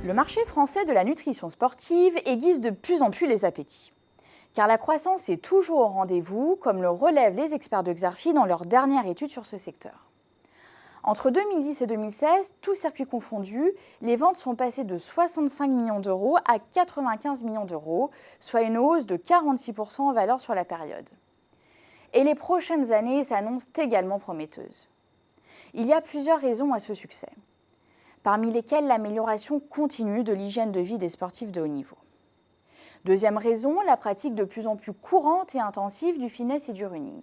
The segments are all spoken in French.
Le marché français de la nutrition sportive aiguise de plus en plus les appétits. Car la croissance est toujours au rendez-vous, comme le relèvent les experts de Xerfi dans leur dernière étude sur ce secteur. Entre 2010 et 2016, tous circuits confondus, les ventes sont passées de 65 millions d'euros à 95 millions d'euros, soit une hausse de 46% en valeur sur la période. Et les prochaines années s'annoncent également prometteuses. Il y a plusieurs raisons à ce succès, parmi lesquelles l'amélioration continue de l'hygiène de vie des sportifs de haut niveau. Deuxième raison, la pratique de plus en plus courante et intensive du fitness et du running.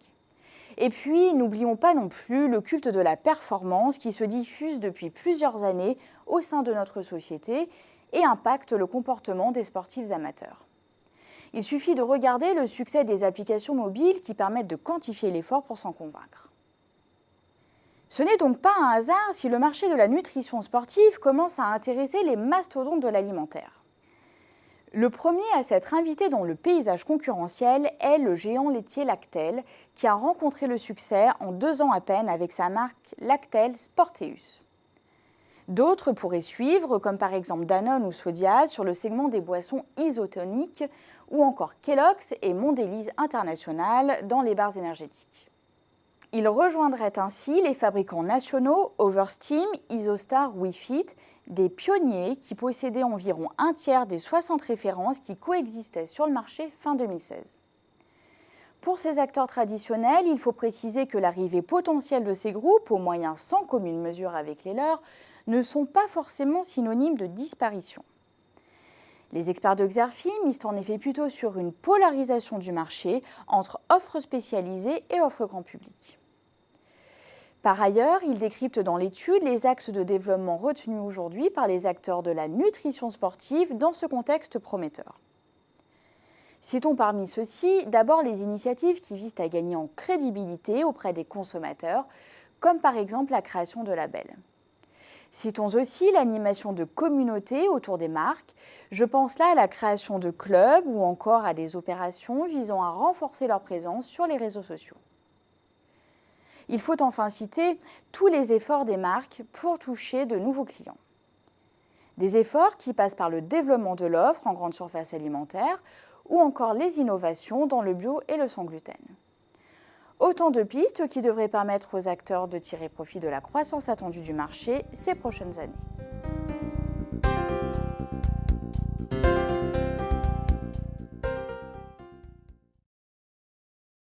Et puis, n'oublions pas non plus le culte de la performance qui se diffuse depuis plusieurs années au sein de notre société et impacte le comportement des sportifs amateurs. Il suffit de regarder le succès des applications mobiles qui permettent de quantifier l'effort pour s'en convaincre. Ce n'est donc pas un hasard si le marché de la nutrition sportive commence à intéresser les mastodontes de l'alimentaire. Le premier à s'être invité dans le paysage concurrentiel est le géant laitier Lactel, qui a rencontré le succès en 2 ans à peine avec sa marque Lactel Sporteus. D'autres pourraient suivre, comme par exemple Danone ou Sodial sur le segment des boissons isotoniques, ou encore Kellogg's et Mondelez International dans les barres énergétiques. Il rejoindrait ainsi les fabricants nationaux Oversteam, Isostar, WeFit, des pionniers qui possédaient environ un tiers des 60 références qui coexistaient sur le marché fin 2016. Pour ces acteurs traditionnels, il faut préciser que l'arrivée potentielle de ces groupes, aux moyens sans commune mesure avec les leurs, ne sont pas forcément synonymes de disparition. Les experts de Xerfi misent en effet plutôt sur une polarisation du marché entre offres spécialisées et offres grand public. Par ailleurs, ils décryptent dans l'étude les axes de développement retenus aujourd'hui par les acteurs de la nutrition sportive dans ce contexte prometteur. Citons parmi ceux-ci d'abord les initiatives qui visent à gagner en crédibilité auprès des consommateurs, comme par exemple la création de labels. Citons aussi l'animation de communautés autour des marques. Je pense là à la création de clubs ou encore à des opérations visant à renforcer leur présence sur les réseaux sociaux. Il faut enfin citer tous les efforts des marques pour toucher de nouveaux clients. Des efforts qui passent par le développement de l'offre en grande surface alimentaire ou encore les innovations dans le bio et le sans gluten. Autant de pistes qui devraient permettre aux acteurs de tirer profit de la croissance attendue du marché ces prochaines années.